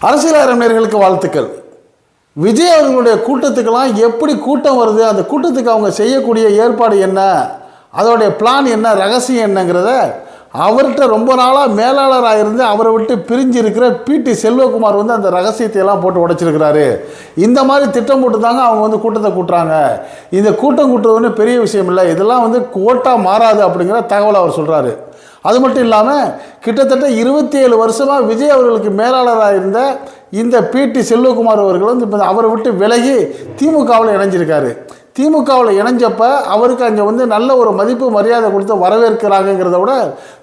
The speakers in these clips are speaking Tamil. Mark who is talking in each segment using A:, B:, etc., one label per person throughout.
A: அரசியல் நேயர்களுக்கு வாழ்த்துக்கள். விஜய் அவர்களுடைய கூட்டத்துக்கெல்லாம் எப்படி கூட்டம் வருது, அந்த கூட்டத்துக்கு அவங்க செய்யக்கூடிய ஏற்பாடு என்ன, அதோடைய பிளான் என்ன, ரகசியம் என்னங்கிறத அவர்கிட்ட ரொம்ப நாளாக மேலாளராக இருந்து அவரை விட்டு பிரிஞ்சு இருக்கிற பிடி செல்வகுமார் வந்து அந்த ரகசியத்தை எல்லாம் போட்டு உடைச்சிருக்கிறாரு. இந்த மாதிரி திட்டம் போட்டு தாங்க அவங்க வந்து கூட்டத்தை கூட்டுறாங்க. இந்த கூட்டம் கூட்டுறதுன்னு பெரிய விஷயம் இல்லை, இதெல்லாம் வந்து கோட்டாக மாறாது அப்படிங்கிற தகவலை அவர் சொல்கிறாரு. அது மட்டும் இல்லாமல் கிட்டத்தட்ட 27 வருஷமாக விஜய் அவர்களுக்கு மேலாளராக இருந்த இந்த பிடி செல்வகுமார் அவர்கள் வந்து இப்போ அவரை விட்டு விலகி திமுகவில் இணைஞ்சிருக்காரு. திமுகவில் இணைஞ்சப்ப அவருக்கு அங்கே வந்து நல்ல ஒரு மதிப்பு மரியாதை கொடுத்து வரவேற்கிறாங்கிறத விட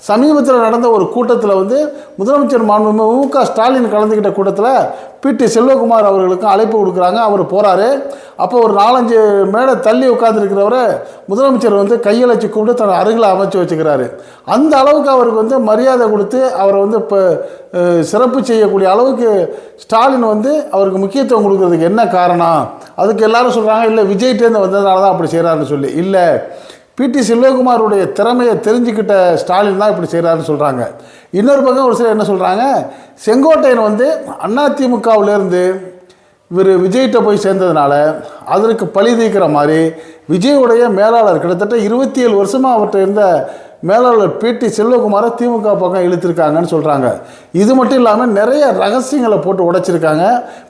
A: சமீபத்தில் நடந்த ஒரு கூட்டத்தில் வந்து முதலமைச்சர் மு.க. ஸ்டாலின் கலந்துக்கிட்ட கூட்டத்தில் பிடி செல்வகுமார் அவர்களுக்கும் அழைப்பு கொடுக்குறாங்க. அவர் போகிறாரு. அப்போ ஒரு 4-5 மேடை தள்ளி உட்காந்துருக்கிறவரை முதலமைச்சர் வந்து கையெழுச்சி கூப்பிட்டு தன் அருகில் அமைச்சு வச்சுக்கிறாரு. அந்த அளவுக்கு அவருக்கு வந்து மரியாதை கொடுத்து அவரை வந்து இப்போ சிறப்பு செய்யக்கூடிய அளவுக்கு ஸ்டாலின் வந்து அவருக்கு முக்கியத்துவம் கொடுக்கறதுக்கு என்ன காரணம்? அதுக்கு எல்லாரும் சொல்கிறாங்க, இல்லை விஜய்கிட்டேருந்து வந்ததுனால தான் அப்படி செய்கிறாருன்னு சொல்லி. இல்லை, பிடி செல்வகுமாருடைய திறமையை தெரிஞ்சுக்கிட்ட ஸ்டாலின் தான் இப்படி செய்கிறாருன்னு சொல்கிறாங்க. இன்னொரு பக்கம் ஒரு சிலர் என்ன சொல்கிறாங்க, செங்கோட்டையன் வந்து அதிமுகவிலேருந்து இவர் விஜய்கிட்ட போய் சேர்ந்ததுனால அதற்கு பழி தீர்க்கிற மாதிரி விஜயுடைய மேலாளர் கிட்டத்தட்ட 27 வருஷமாக அவர்கிட்ட இருந்த மேலாளர் பிடி செல்வகுமாரை திமுக பக்கம் இழுத்துருக்காங்கன்னு சொல்கிறாங்க. இது மட்டும் இல்லாமல் நிறைய ரகசியங்களை போட்டு உடைச்சிருக்காங்க.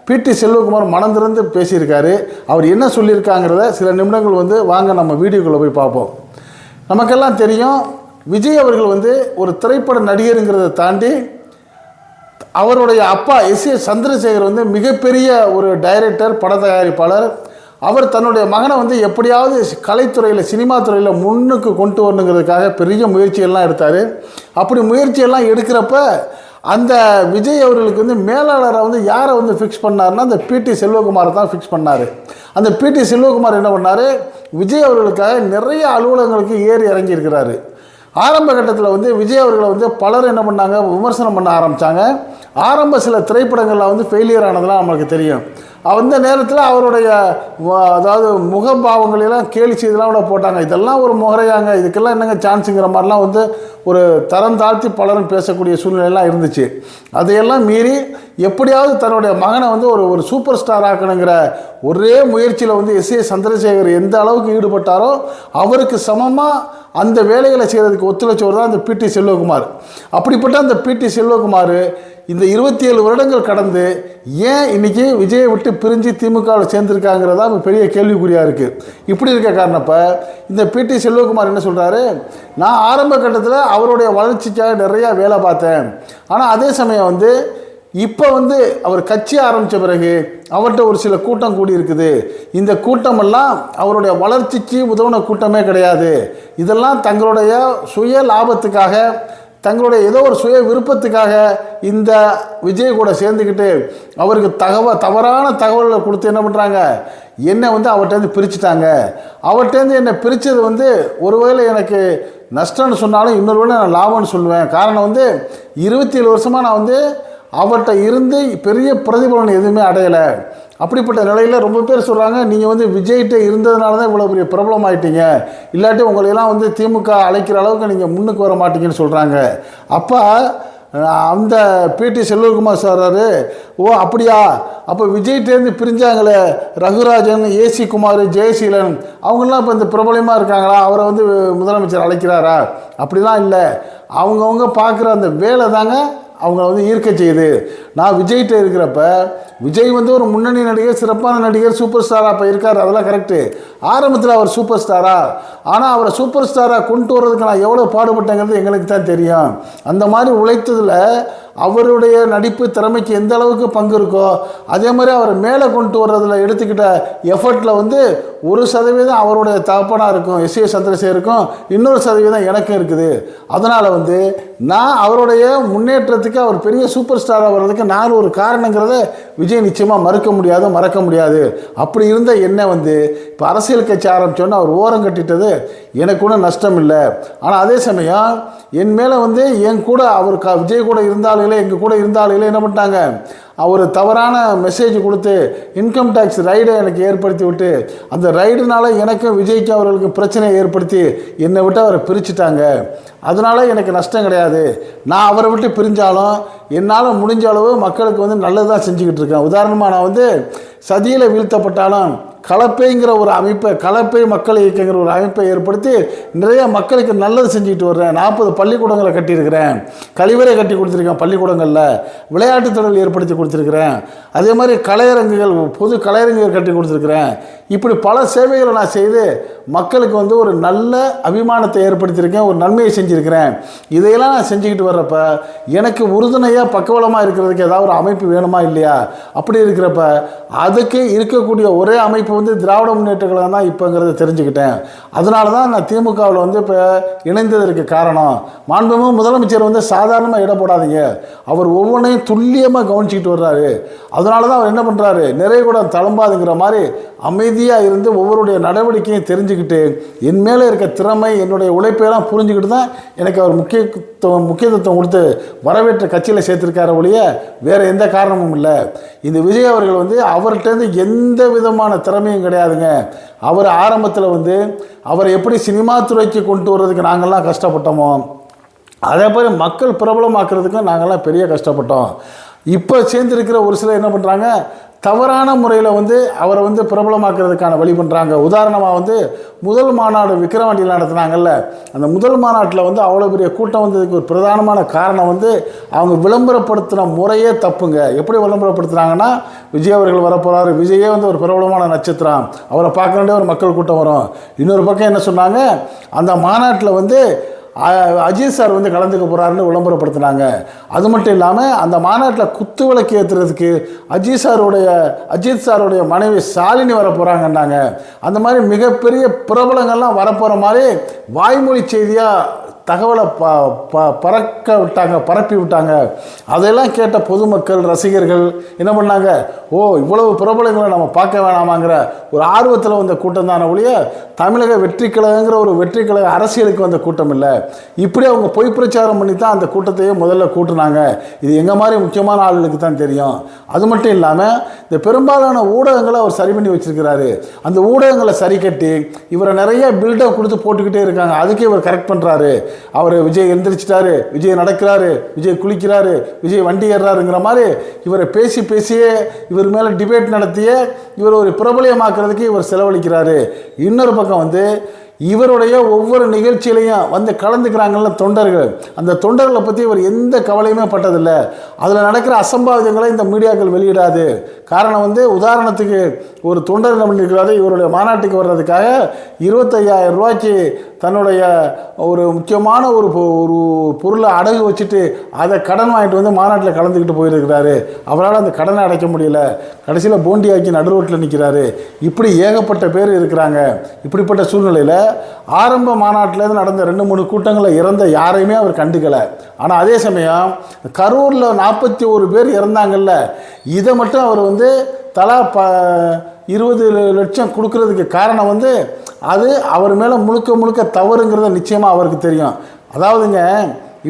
A: பிடி செல்வகுமார் மனம் திறந்து பேசியிருக்காரு. அவர் என்ன சொல்லியிருக்காங்கிறத சில நிமிடங்கள் வந்து வாங்க நம்ம வீடியோக்குள்ளே போய் பார்ப்போம். நமக்கெல்லாம் தெரியும், விஜய் அவர்கள் வந்து ஒரு திரைப்பட நடிகருங்கிறத தாண்டி அவருடைய அப்பா எஸ்.ஏ. சந்திரசேகர் வந்து மிகப்பெரிய ஒரு டைரக்டர், பட தயாரிப்பாளர். அவர் தன்னுடைய மகனை வந்து எப்படியாவது கலைத்துறையில், சினிமா துறையில் முன்னுக்கு கொண்டு வரணுங்கிறதுக்காக பெரிய முயற்சியெல்லாம் எடுத்தார். அப்படி முயற்சியெல்லாம் எடுக்கிறப்ப அந்த விஜய் அவர்களுக்கு வந்து மேலாளரை வந்து யாரை வந்து ஃபிக்ஸ் பண்ணார்னா அந்த பிடி செல்வகுமாரை தான் ஃபிக்ஸ் பண்ணார். அந்த பிடி செல்வகுமார் என்ன பண்ணார், விஜய் அவர்களுக்காக நிறைய அலுவலகங்களுக்கு ஏறி இறங்கியிருக்கிறாரு. ஆரம்ப கட்டத்தில் வந்து விஜய் அவர்களை வந்து பலர் என்ன பண்ணாங்க, விமர்சனம் பண்ண ஆரம்பித்தாங்க. ஆரம்ப சில திரைப்படங்களில் வந்து ஃபெயிலியர் ஆனதுலாம் நம்மளுக்கு தெரியும். அந்த நேரத்தில் அவருடைய அதாவது முகபாவங்களெல்லாம் கேலி செய்தெல்லாம் கூட போட்டாங்க. இதெல்லாம் ஒரு முறையாங்க, இதுக்கெல்லாம் என்னங்க சான்ஸுங்கிற மாதிரிலாம் வந்து ஒரு தரம் தாழ்த்தி பலரும் பேசக்கூடிய சூழ்நிலையெல்லாம் இருந்துச்சு. அதையெல்லாம் மீறி எப்படியாவது தன்னுடைய மகனை வந்து ஒரு சூப்பர் ஸ்டார் ஆக்கணுங்கிற ஒரே முயற்சியில் வந்து எஸ்.ஏ. சந்திரசேகர் எந்த அளவுக்கு ஈடுபட்டாரோ அவருக்கு சமமாக அந்த வேலைகளை செய்கிறதுக்கு ஒத்துழைச்சவர் தான் அந்த பிடி செல்வகுமார். அப்படிப்பட்ட அந்த பிடி செல்வகுமார் இந்த 27 வருடங்கள் கடந்து ஏன் இன்றைக்கி விஜயை விட்டு பிரிஞ்சு திமுகவில் சேர்ந்துருக்காங்கிறதா பெரிய கேள்விக்குறியாக இருக்குது. இப்படி இருக்க காரணப்போ இந்த பிடி செல்வகுமார் என்ன சொல்கிறாரு, நான் ஆரம்ப கட்டத்தில் அவருடைய வளர்ச்சிக்காக நிறையா வேலை பார்த்தேன். ஆனால் அதே சமயம் வந்து இப்போ வந்து அவர் கட்சி ஆரம்பித்த பிறகு அவர்கிட்ட ஒரு சில கூட்டம் கூடி இருக்குது. இந்த கூட்டமெல்லாம் அவருடைய வளர்ச்சிக்கு உதவுன கூட்டமே கிடையாது. இதெல்லாம் தங்களுடைய சுய லாபத்துக்காக, தங்களுடைய ஏதோ ஒரு சுய விருப்பத்துக்காக இந்த விஜய் கூட சேர்ந்துக்கிட்டு அவருக்கு தவறான தகவல்களை கொடுத்து என்ன பண்ணுறாங்க, என்னை வந்து அவர்கிட்டேருந்து பிரிச்சுட்டாங்க. அவர்கிட்டேருந்து என்னை பிரித்தது வந்து ஒருவேளை எனக்கு நஷ்டம்னு சொன்னாலும் இன்னொரு வேளை நான் லாபம்னு சொல்லுவேன். காரணம் வந்து 27 வருஷமாக நான் வந்து அவர்கிட்ட இருந்து பெரிய பிரதிபலன் எதுவுமே அடையலை. அப்படிப்பட்ட நிலையில் ரொம்ப பேர் சொல்கிறாங்க, நீங்கள் வந்து விஜய்கிட்ட இருந்ததுனால தான் இவ்வளோ பெரிய பிரபலம் ஆகிட்டீங்க, இல்லாட்டி உங்களையெல்லாம் வந்து திமுக அழைக்கிற அளவுக்கு நீங்கள் முன்னுக்கு வர மாட்டீங்கன்னு சொல்கிறாங்க. அப்போ அந்த பிடி செல்வகுமார் சொல்கிறாரு, ஓ அப்படியா, அப்போ விஜய்கிட்டேருந்து பிரிஞ்சாங்களே ரகுராஜன், ஏசி குமார், ஜெயசீலன் அவங்களாம் இப்போ இந்த பிரபலமாக இருக்காங்களா, அவரை வந்து முதலமைச்சர் அழைக்கிறாரா? அப்படிலாம் இல்லை, அவங்கவுங்க பார்க்குற அந்த வேலை தாங்க அவங்கள வந்து ஈர்க்க செய்யுது. நான் விஜய்கிட்ட இருக்கிறப்ப விஜய் வந்து ஒரு முன்னணி நடிகர், சிறப்பான நடிகர், சூப்பர் ஸ்டாராக இப்போ இருக்கார், அதெல்லாம் கரெக்டு. ஆரம்பத்தில் அவர் சூப்பர் ஸ்டாரா, ஆனால் அவரை சூப்பர் ஸ்டாராக கொண்டு வர்றதுக்கு நான் எவ்வளோ பாடுபட்டேங்கிறது எங்களுக்கு தான் தெரியும். அந்த மாதிரி உழைத்ததில் அவருடைய நடிப்பு திறமைக்கு எந்த அளவுக்கு பங்கு இருக்கோ அதே மாதிரி அவரை மேலே கொண்டு வர்றதில் எடுத்துக்கிட்ட எஃபர்ட்டில் வந்து 1% அவருடைய தகப்பனாக இருக்கும் எஸ்.ஏ. சந்திரசேகருக்கும், இன்னொரு சதவீதம் எனக்கும் இருக்குது. அதனால் வந்து நான் அவருடைய முன்னேற்றத்துக்கு, அவர் பெரிய சூப்பர் ஸ்டாராக வர்றதுக்கு நான் ஒரு காரணங்கிறத விஜய் நிச்சயமாக மறக்க முடியாது. அப்படி இருந்த என்னை வந்து இப்போ அரசியல் கட்சி ஆரம்பித்தோன்னு அவர் ஓரம் கட்டிட்டது எனக்கு ஒன்றும் நஷ்டம் இல்லை. ஆனால் அதே சமயம் என் மேலே வந்து என் கூட அவர் விஜய் கூட இருந்தாலே, எங்கள் கூட இருந்தாலே என்ன பண்ணிட்டாங்க, ஒரு தவறான மெசேஜ் கொடுத்து இன்கம் டேக்ஸ் ரைடை எனக்கு ஏற்படுத்தி விட்டு அந்த ரைடுனால எனக்கும் விஜய்க்கு அவர்களுக்கு பிரச்சனையை ஏற்படுத்தி என்னை விட்டு அவரை பிரிச்சுட்டாங்க. அதனால எனக்கு நஷ்டம் கிடையாது. நான் அவரை விட்டு பிரிஞ்சாலும் என்னால் முடிஞ்ச அளவு மக்களுக்கு வந்து நல்லதாக செஞ்சுக்கிட்டு இருக்கேன். உதாரணமாக நான் வந்து சதியில் வீழ்த்தப்பட்டாலும் கலப்பைங்கிற ஒரு அமைப்பை, கலப்பை மக்கள் இயக்கங்கிற ஒரு அமைப்பை ஏற்படுத்தி நிறைய மக்களுக்கு நல்லது செஞ்சுக்கிட்டு வர்றேன். 40 பள்ளிக்கூடங்களை கட்டியிருக்கிறேன், கழிவறை கட்டி கொடுத்துருக்கேன், பள்ளிக்கூடங்களில் விளையாட்டுத் திடல் ஏற்படுத்தி கொடுத்துருக்குறேன், அதே மாதிரி கலையரங்குகள், பொது கலையரங்குகள் கட்டி கொடுத்துருக்குறேன். இப்படி பல சேவைகளை நான் செய்து மக்களுக்கு வந்து ஒரு நல்ல அபிமானத்தை ஏற்படுத்தியிருக்கேன், ஒரு நன்மையை செஞ்சுருக்கிறேன். இதையெல்லாம் நான் செஞ்சுக்கிட்டு வர்றப்ப எனக்கு உறுதுணையாக பக்கவலமாக இருக்கிறதுக்கு ஏதாவது ஒரு அமைப்பு வேணுமா இல்லையா? அப்படி இருக்கிறப்ப அதுக்கு இருக்கக்கூடிய ஒரே அமைப்பு வந்து திராவிட முன்னேற்ற கழகம் தான் இப்போங்கிறத தெரிஞ்சுக்கிட்டேன். அதனால தான் நான் திமுகவில் வந்து இப்போ இணைந்ததற்கு காரணம். மாண்புமிகு முதலமைச்சர் வந்து சாதாரணமாக இட போடாதீங்க, அவர் ஒவ்வொன்றையும் துல்லியமாக கவனிச்சிக்கிட்டு வர்றாரு. அதனால தான் அவர் என்ன பண்ணுறாரு, நிறைய கூட தளம்பாதுங்கிற மாதிரி அமைதியாக இருந்து ஒவ்வொருடைய நடவடிக்கையும் தெரிஞ்சுக்கிட்டு என் மேலே இருக்க திறமை, என்னுடைய உழைப்பையெல்லாம் புரிஞ்சுக்கிட்டு தான் எனக்கு அவர் முக்கியத்துவம் கொடுத்து வரவேற்ற கட்சியில் சேர்த்துருக்கார ஒழிய வேறு எந்த காரணமும் இல்லை. இந்த விஜய் அவர்கள் வந்து அவர்கிட்டருந்து எந்த விதமான திறமையும் கிடையாதுங்க. அவர் ஆரம்பத்தில் வந்து அவரை எப்படி சினிமா துறைக்கு கொண்டு வர்றதுக்கு நாங்கள்லாம் கஷ்டப்பட்டோமோ அதே மாதிரி மக்கள் பிரபலமாக்குறதுக்கும் நாங்கள்லாம் பெரிய கஷ்டப்பட்டோம். இப்போ சேர்ந்துருக்கிற ஒரு சிலர் என்ன பண்ணுறாங்க, தவறான முறையில் வந்து அவரை வந்து பிரபலமாக்குறதுக்கான வழி பண்ணுறாங்க. உதாரணமாக வந்து முதல் மாநாடு விக்கிரவாண்டியில் நடத்துனாங்கல்ல, அந்த முதல் மாநாட்டில் வந்து அவ்வளோ பெரிய கூட்டம் வந்ததுக்கு ஒரு பிரதானமான காரணம் வந்து அவங்க விளம்பரப்படுத்தின முறையே தப்புங்க. எப்படி விளம்பரப்படுத்துகிறாங்கன்னா, விஜய் அவர்கள் வரப்போகிறாரு, விஜயே வந்து ஒரு பிரபலமான நட்சத்திரம், அவரை பார்க்க வேண்டிய ஒரு மக்கள் கூட்டம் வரும். இன்னொரு பக்கம் என்ன சொன்னாங்க, அந்த மாநாட்டில் வந்து அஜித் சார் வந்து கலந்துக்க போகிறாருன்னு விளம்பரப்படுத்தினாங்க. அது மட்டும் இல்லாமல் அந்த மாநாட்டில் குத்து விளக்கு ஏற்றுறதுக்கு அஜித் சாருடைய மனைவி ஷாலினி வர போகிறாங்கன்னாங்க. அந்த மாதிரி மிகப்பெரிய பிரபலங்கள்லாம் வரப்போகிற மாதிரி வாய்மொழி செய்தியாக தகவலை பரப்பி விட்டாங்க. அதெல்லாம் கேட்ட பொதுமக்கள், ரசிகர்கள் என்ன பண்ணாங்க, ஓ இவ்வளவு பிரபலங்களை நம்ம பார்க்க வேணாமாங்கிற ஒரு ஆர்வத்தில் வந்த கூட்டம் தானே ஒழிய தமிழக வெற்றி கழகங்கிற ஒரு வெற்றி கழக அரசியலுக்கு வந்த கூட்டம் இல்லை. இப்படி அவங்க பொய் பிரச்சாரம் பண்ணி தான் அந்த கூட்டத்தையே முதல்ல கூட்டினாங்க. இது எங்கள் மாதிரி முக்கியமான ஆளுகளுக்கு தான் தெரியும். அது மட்டும் இல்லாமல் இந்த பெரும்பாலான ஊடகங்களை அவர் சரி பண்ணி வச்சிருக்கிறாரு. அந்த ஊடகங்களை சரி கட்டி இவரை நிறைய பில்டப் கொடுத்து போட்டுக்கிட்டே இருக்காங்க. அதுக்கே இவர் கரெக்ட் பண்ணுறாரு. அவர் விஜய் எந்திரிச்சிட்டாரு, விஜய் நடக்கிறாரு, விஜய் குளிக்கிறாரு, விஜய் வண்டி ஏறாருங்கிற மாதிரி இவரை பேசியே இவர் மேலே டிபேட் நடத்திய இவர் ஒரு பிரபலியமாக்குறதுக்கு இவர் செலவழிக்கிறாரு. இன்னொரு பக்கம் வந்து இவருடைய ஒவ்வொரு நிகழ்ச்சியிலையும் வந்து கலந்துக்கிறாங்கல்ல தொண்டர்கள், அந்த தொண்டர்களை பற்றி இவர் எந்த கவலையுமே பட்டதில்லை. அதில் நடக்கிற அசம்பாவிதங்களை இந்த மீடியாக்கள் வெளியிடாது. காரணம் வந்து உதாரணத்துக்கு ஒரு தொண்டர் என்ன பண்ணியிருக்கிறாரு, இவருடைய மாநாட்டுக்கு வர்றதுக்காக 25,000 ரூபாய்க்கு தன்னுடைய ஒரு முக்கியமான ஒரு பொருளை அடகு வச்சுட்டு அதை கடன் வாங்கிட்டு வந்து மாநாட்டில் கலந்துக்கிட்டு போயிருக்கிறாரு. அவரால் அந்த கடனை அடைக்க முடியல, கடைசியில் போண்டியாக்கி நடு ரோட்டில் நிற்கிறாரு. இப்படி ஏகப்பட்ட பேர் இருக்கிறாங்க. இப்படிப்பட்ட சூழ்நிலையில் ஆரம்ப மாநாட்டில் நடந்த 2-3 கூட்டங்களில் இறந்த யாரையுமே அவர் கண்டுக்கலை. ஆனால் அதே சமயம் கரூரில் 41 பேர் இறந்தாங்கல்ல, இதை மட்டும் அவர் வந்து தலா 20 லட்சம் கொடுக்கறதுக்கு காரணம் வந்து அது அவர் மேலே முழுக்க தவறுங்கிறத நிச்சயமாக அவருக்கு தெரியும். அதாவதுங்க,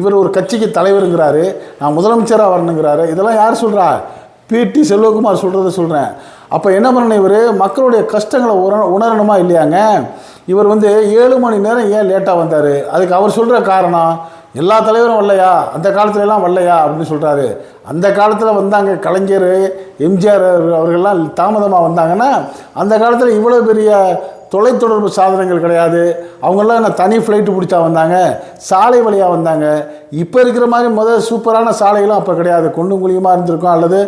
A: இவர் ஒரு கட்சிக்கு தலைவருங்கிறாரு, நான் முதலமைச்சராக வரணுங்கிறாரு. இதெல்லாம் யார் சொல்கிறா? பிடி செல்வகுமார் சொல்கிறத சொல்கிறேன். அப்போ என்ன பண்ணணும், இவர் மக்களுடைய கஷ்டங்களை உணரணுமா இல்லையாங்க? இவர் வந்து 7 மணி நேரம் ஏன் லேட்டாக வந்தார்? அதுக்கு அவர் சொல்கிற காரணம், எல்லா தலைவரும் வரலையா, அந்த காலத்துலலாம் வரலையா அப்படின்னு சொல்கிறாரு. அந்த காலத்தில் வந்தாங்க கலைஞர், எம்ஜிஆர் அவர்கள்லாம் தாமதமாக வந்தாங்கன்னா, அந்த காலத்தில் இவ்வளோ பெரிய தொலைத்தொடர்பு சாதனங்கள் கிடையாது. அவங்களாம் என்ன தனி ஃப்ளைட்டு பிடிச்சா வந்தாங்க, சாலை வழியாக வந்தாங்க. இப்போ இருக்கிற மாதிரி சூப்பரான சாலைகளும் அப்போ கிடையாது. குண்டும் குழியுமாக இருந்திருக்கும், அல்லது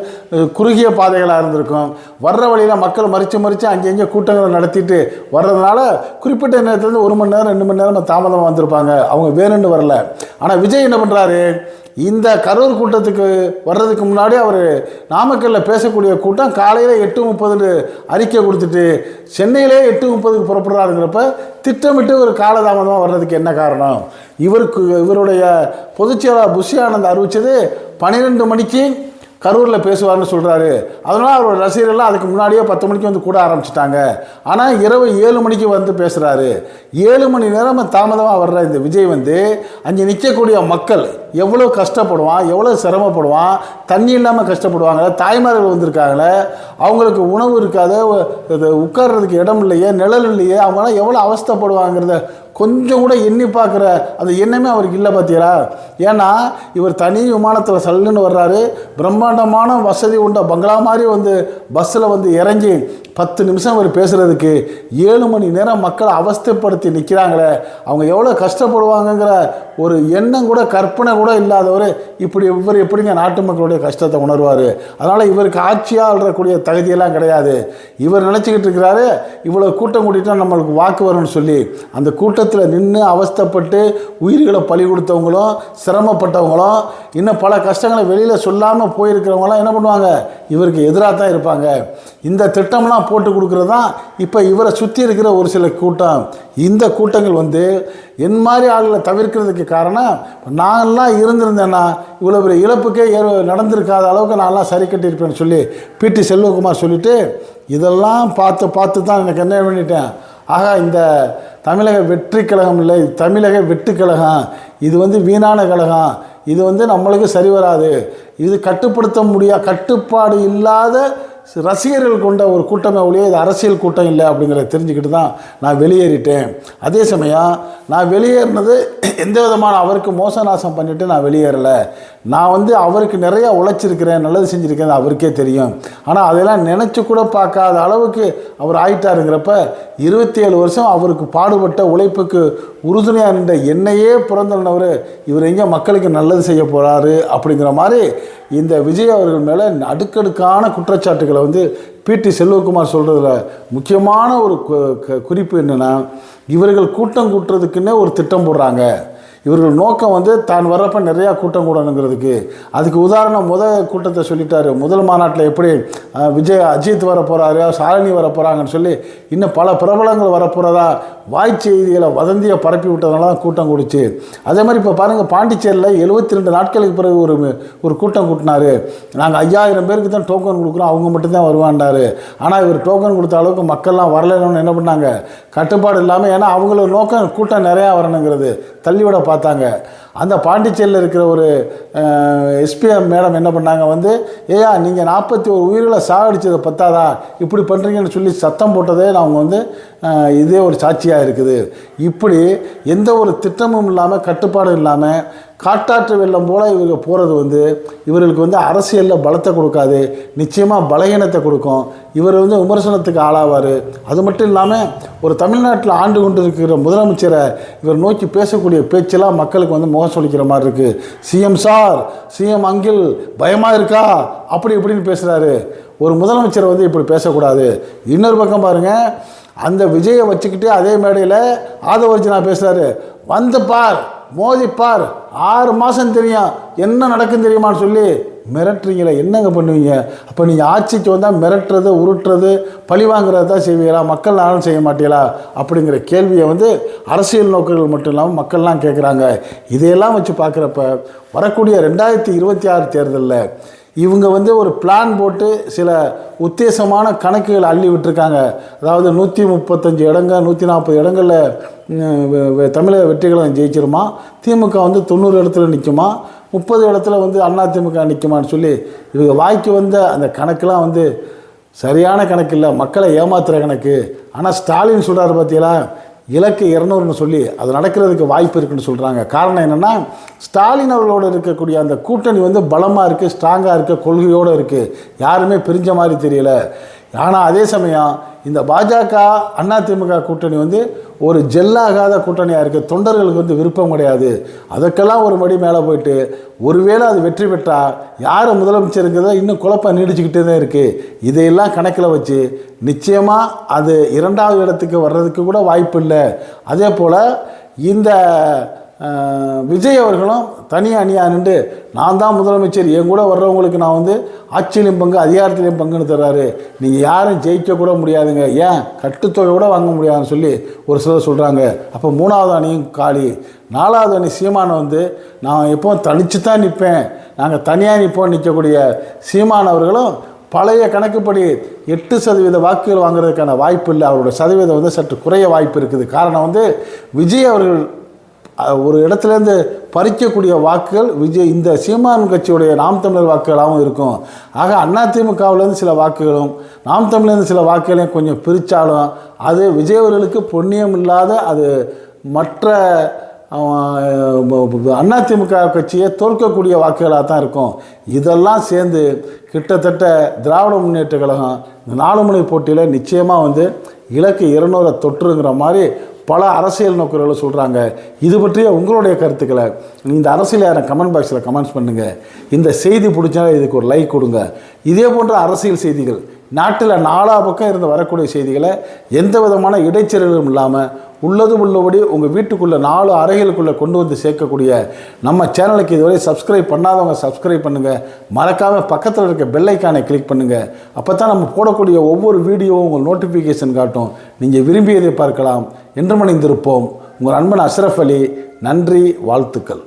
A: குறுகிய பாதைகளாக இருந்திருக்கும். வர்ற வழியில் மக்கள் மறித்து அங்கங்கே கூட்டங்களை நடத்திட்டு வர்றதுனால குறிப்பிட்ட நேரத்துலேருந்து 1 மணி நேரம் 2 மணி நேரம் தாமதமாக வந்திருப்பாங்க. அவங்க வேணும்னு வரல. ஆனால் விஜய் என்ன பண்ணுறாரு, இந்த கரூர் கூட்டத்துக்கு வர்றதுக்கு முன்னாடி அவர் நாமக்கல்லில் பேசக்கூடிய கூட்டம் காலையில் 8:30 அறிக்கை கொடுத்துட்டு சென்னையிலே 8:30 புறப்படுறாருங்கிறப்ப திட்டமிட்டு ஒரு காலதாமதமாக வர்றதுக்கு என்ன காரணம்? இவருடைய பொதுச்செயலாளர் புஷி ஆனந்த் அறிவித்தது 12 மணிக்கு கரூரில் பேசுவார்னு சொல்கிறாரு. அதனால் அவரோட ரசிகர்கள்லாம் அதுக்கு முன்னாடியே 10 மணிக்கு வந்து கூட ஆரம்பிச்சிட்டாங்க. ஆனால் இரவு 7 மணிக்கு வந்து பேசுகிறாரு. 7 மணி நேரம் தாமதமாக வர்ற இந்த விஜய் வந்து அங்கே நிற்கக்கூடிய மக்கள், எவ்வளோ கஷ்டப்படுவான், எவ்வளோ சிரமப்படுவான், தண்ணி இல்லாமல் கஷ்டப்படுவாங்க, தாய்மார்கள் வந்திருக்காங்களே, அவங்களுக்கு உணவு இருக்காது, உட்கார்றதுக்கு இடம் இல்லையே, நிழல் இல்லையே, அவங்களாம் எவ்வளோ அவஸ்தைப்படுவாங்கிறத கொஞ்சம் கூட எண்ணி பார்க்குற அந்த எண்ணமே அவருக்கு இல்லை பார்த்தீங்களா? ஏன்னா இவர் தனி விமானத்தில் சல்லுன்னு வர்றாரு, பிரம்மாண்டமான வசதி உண்ட பங்களா மாதிரி வந்து பஸ்ஸில் வந்து இறங்கி 10 நிமிஷம் அவர் பேசுகிறதுக்கு 7 மணி நேரம் மக்களை அவஸ்தைப்படுத்தி நிற்கிறாங்களே, அவங்க எவ்வளோ கஷ்டப்படுவாங்கங்கிற ஒரு எண்ணம் கூட கற்பனை கூட இல்லாதவர் இவர் எப்படிங்க நாட்டு மக்களுடைய கஷ்டத்தை உணர்வார்? அதனால் இவருக்கு ஆட்சியாக ஆள்றக்கூடிய தகுதியெல்லாம் கிடையாது. இவர் நினச்சிக்கிட்டு இருக்கிறாரு இவ்வளோ கூட்டம் கூட்டிகிட்டா நம்மளுக்கு வாக்கு வரும்னு சொல்லி. அந்த கூட்டத்தில் நின்று அவஸ்தைப்பட்டு உயிர்களை பலி கொடுத்தவங்களும் சிரமப்பட்டவங்களும் இன்னும் பல கஷ்டங்களை வெளியில் சொல்லாமல் போயிருக்கிறவங்களாம் என்ன பண்ணுவாங்க? இவருக்கு எதிராக தான் இருப்பாங்க. இந்த திட்டம்லாம் போட்டு கொடுக்குறது தான் இப்போ இவரை சுற்றி இருக்கிற ஒரு சில கூட்டம். இந்த கூட்டங்கள் வந்து என் மாதிரி ஆளுகளை தவிர்க்கிறதுக்கு காரணம், நான்லாம் இருந்திருந்தேன்னா இவ்வளோ பெரிய இழப்புக்கே நடந்திருக்காத அளவுக்கு நான்லாம் சரி கட்டியிருப்பேன்னு சொல்லி பிடி செல்வகுமார் சொல்லிவிட்டு இதெல்லாம் பார்த்து தான் எனக்கு என்ன பண்ணிட்டேன், ஆகா இந்த தமிழக வெற்றி கழகம் இல்லை, தமிழக வெட்டுக்கழகம், இது வந்து வீணான கழகம், இது வந்து நம்மளுக்கு சரி வராது, இது கட்டுப்பாடு இல்லாத ரசிகர்கள் கொண்ட ஒரு கூட்டமே ஒழிய இது அரசியல் கூட்டம் இல்லை அப்படிங்கிறத தெரிஞ்சுக்கிட்டு தான் நான் வெளியேறிட்டேன். அதே சமயம் நான் வெளியேறினது எந்த விதமான அவருக்கு மோசநாசம் பண்ணிவிட்டு நான் வெளியேறலை. நான் வந்து அவருக்கு நிறையா உழைச்சிருக்கிறேன், நல்லது செஞ்சுருக்கேன், அவருக்கே தெரியும். ஆனால் அதெல்லாம் நினச்சி கூட பார்க்காத அளவுக்கு அவர் ஆயிட்டாருங்கிறப்ப 27 வருஷம் அவருக்கு பாடுபட்ட உழைப்புக்கு உறுதுணையாக நின்ற என்னையே பிறந்தவர் இவர் எங்கே மக்களுக்கு நல்லது செய்ய போகிறாரு அப்படிங்கிற மாதிரி இந்த விஜய் அவர்கள் மேலே அடுக்கடுக்கான குற்றச்சாட்டுகளை வந்து பிடி செல்வகுமார் சொல்கிறதுல முக்கியமான ஒரு குறிப்பு என்னென்னா, இவர்கள் கூட்டம் கூட்டுறதுக்குன்னே ஒரு திட்டம் போடுறாங்க. இவர்கள் நோக்கம் வந்து தான் வர்றப்ப நிறையா கூட்டம் கூடணுங்கிறதுக்கு. அதுக்கு உதாரணம் கூட்டத்தை சொல்லிட்டாரு. முதல் மாநாட்டில் எப்படி அஜித் வர போகிறாரு, ஷாலினி வர போகிறாங்கன்னு சொல்லி இன்னும் பல பிரபலங்கள் வரப்போகிறதா வாய் செய்திகளை வதந்தியை பரப்பி விட்டதுனால தான் கூட்டம் கூடிச்சு. அதே மாதிரி இப்போ பாருங்கள், பாண்டிச்சேரியில் 72 நாட்களுக்கு பிறகு ஒரு கூட்டம் கூட்டினார். நாங்கள் 5000 பேருக்கு தான் டோக்கன் கொடுக்குறோம், அவங்க மட்டும்தான் வருவான்டாரு. ஆனால் இவர் டோக்கன் கொடுத்த அளவுக்கு மக்கள்லாம் வரலன்னு என்ன பண்ணாங்க, கட்டுப்பாடு இல்லாமல், ஏன்னா அவங்களோட நோக்கம் கூட்டம் நிறையா வரணுங்கிறது, தள்ளிவிட பார்த்தாங்க. அந்த பாண்டிச்சேரியில் இருக்கிற ஒரு எஸ்பிஎம் மேடம் என்ன பண்ணாங்க வந்து, ஏயா நீங்கள் 41 உயிர்களை சாகடிச்சதை பத்தாதா இப்படி பண்ணுறீங்கன்னு சொல்லி சத்தம் போட்டதே அவங்க வந்து இதே ஒரு சாட்சியாக இருக்குது. இப்படி எந்த ஒரு திட்டமும் இல்லாமல் கட்டுப்பாடும் இல்லாமல் காட்டாற்று வெள்ளம் போல் இவங்க போகிறது வந்து இவர்களுக்கு வந்து அரசியலில் பலத்தை கொடுக்காது, நிச்சயமாக பலகீனத்தை கொடுக்கும். இவர் வந்து விமர்சனத்துக்கு ஆளாவார். அது மட்டும் இல்லாமல் ஒரு தமிழ்நாட்டில் ஆண்டு கொண்டு இருக்கிற முதலமைச்சரை இவர் நோக்கி பேசக்கூடிய பேச்செல்லாம் மக்களுக்கு வந்து முகம் சொல்லிக்கிற மாதிரி இருக்குது. சிஎம் சார், சிஎம் அங்கிள் பயமாக இருக்கா அப்படி இப்படின்னு பேசுகிறாரு. ஒரு முதலமைச்சரை வந்து இப்படி பேசக்கூடாது. இன்னொரு பக்கம் பாருங்கள், அந்த விஜயை வச்சுக்கிட்டு அதே மேடையில் ஆதவர்ஜனா பேசுகிறாரு. வந்து பார், மோதி பார், 6 மாதம் தெரியும் என்ன நடக்கும் தெரியுமான்னு சொல்லி மிரட்டுறீங்களே, என்னங்க பண்ணுவீங்க? அப்போ நீங்கள் ஆட்சிக்கு வந்தால் மிரட்டுறது, உருட்டுறது, பழி வாங்குறது தான் செய்வீங்களா? மக்கள் நானும் செய்ய மாட்டீங்களா அப்படிங்கிற கேள்வியை வந்து அரசியல் நோக்கங்கள் மட்டும் இல்லாமல் மக்கள்லாம் கேட்குறாங்க. இதையெல்லாம் வச்சு பார்க்குறப்ப வரக்கூடிய 2026 தேர்தலில் இவங்க வந்து ஒரு பிளான் போட்டு சில உத்தேசமான கணக்குகள் அள்ளி விட்டுருக்காங்க. அதாவது 135 இடங்கள் 140 இடங்களில் தமிழக வெற்றிகளும் ஜெயிச்சிருமா, திமுக வந்து 90 இடத்துல நிற்குமா, 30 இடத்துல வந்து அதிமுக நிற்குமான்னு சொல்லி இவங்க வாய்க்கு வந்த அந்த கணக்கெலாம் வந்து சரியான கணக்கு இல்லை, மக்களை ஏமாத்துகிற கணக்கு. ஆனால் ஸ்டாலின் சொல்கிறார் பார்த்தீங்களா, இலக்கு 200ன்னு சொல்லி அது நடக்கிறதுக்கு வாய்ப்பு இருக்குன்னு சொல்கிறாங்க. காரணம் என்னென்னா, ஸ்டாலின் அவர்களோடு இருக்கக்கூடிய அந்த கூட்டணி வந்து பலமாக இருக்குது, ஸ்ட்ராங்காக இருக்குது, கொள்கையோடு இருக்குது, யாருமே பிரிஞ்ச மாதிரி தெரியல. ஆனால் அதே சமயம் இந்த பாஜக அதிமுக கூட்டணி வந்து ஒரு ஜெல்லாகாத கூட்டணியாக இருக்குது. தொண்டர்களுக்கு வந்து விருப்பம் கிடையாது. அதுக்கெல்லாம் ஒரு மடி மேலே போயிட்டு ஒருவேளை அது வெற்றி பெற்றால் யார் முதலமைச்சருங்கிறத இன்னும் குழப்பம் நீடிச்சுக்கிட்டே தான் இருக்குது. இதையெல்லாம் கணக்கில் வச்சு நிச்சயமாக அது 2வது இடத்துக்கு வர்றதுக்கு கூட வாய்ப்பு இல்லை. அதே போல் இந்த விஜய் அவர்களும் தனி அணியாக நின்று நான் தான் முதலமைச்சர், என் கூட வர்றவங்களுக்கு நான் வந்து ஆட்சியிலையும் பங்கு அதிகாரத்திலையும் பங்குன்னு தர்றாரு, நீங்கள் யாரும் ஜெயிக்க கூட முடியாதுங்க, ஏன் கட்டுத்தொகை கூட வாங்க முடியாதுன்னு சொல்லி ஒரு சிலர் சொல்கிறாங்க. அப்போ 3வது அணியும் காலி. 4வது அணி சீமானை வந்து நான் எப்போவும் தனித்து தான் நிற்பேன், நாங்கள் தனியாக நிற்போம் நிற்கக்கூடிய சீமான் அவர்களும் பழைய கணக்குப்படி 8% வாக்குகள் வாங்குறதுக்கான வாய்ப்பு இல்லை. அவரோட சதவீதம் வந்து சற்று குறைய வாய்ப்பு இருக்குது. காரணம் வந்து விஜய் அவர்கள் ஒரு இடத்துலேருந்து பறிக்கக்கூடிய வாக்குகள் இந்த சீமான் கட்சியுடைய நாம் தமிழர் வாக்குகளாகவும் இருக்கும். ஆக அதிமுகவிலேருந்து சில வாக்குகளும் நாம் தமிழர்லேருந்து சில வாக்குகளையும் கொஞ்சம் பிரித்தாலும் அது விஜய் அவர்களுக்கு புண்ணியம் இல்லாத, அது மற்ற அதிமுக கட்சியை தோற்கக்கூடிய வாக்குகளாக தான் இருக்கும். இதெல்லாம் சேர்ந்து கிட்டத்தட்ட திராவிட முன்னேற்ற கழகம் இந்த 4 முனை போட்டியில் நிச்சயமாக இலக்கு 200 தொற்றுங்கிற மாதிரி பல அரசியல் நோக்கர்கள் சொல்கிறாங்க. இது பற்றிய உங்களுடைய கருத்துக்களை இந்த அரசியல் யாரை கமெண்ட் பாக்ஸில் கமெண்ட்ஸ் பண்ணுங்கள். இந்த செய்தி பிடிச்சாலும் இதுக்கு ஒரு லைக் கொடுங்க. இதே போன்ற அரசியல் செய்திகள் நாட்டில் 4 பக்கம் இருந்து வரக்கூடிய செய்திகளை எந்த விதமான இடைச்செருளும் இல்லாமல் உள்ளது உள்ளபடி உங்கள் வீட்டுக்குள்ளே 4 அறைகளுக்குள்ளே கொண்டு சேர்க்கக்கூடிய நம்ம சேனலுக்கு இதுவரை சப்ஸ்கிரைப் பண்ணாதவங்க சப்ஸ்கிரைப் பண்ணுங்கள். மறக்காமல் பக்கத்தில் இருக்க பெல் ஐக்கானை கிளிக் பண்ணுங்கள். அப்போ தான் நம்ம போடக்கூடிய ஒவ்வொரு வீடியோவும் உங்கள் நோட்டிஃபிகேஷன் காட்டும். நீங்கள் விரும்பியதை பார்க்கலாம். என்று மணிந்திருப்போம். உங்கள் அன்பன் அஷ்ரஃப் அலி. நன்றி, வாழ்த்துக்கள்.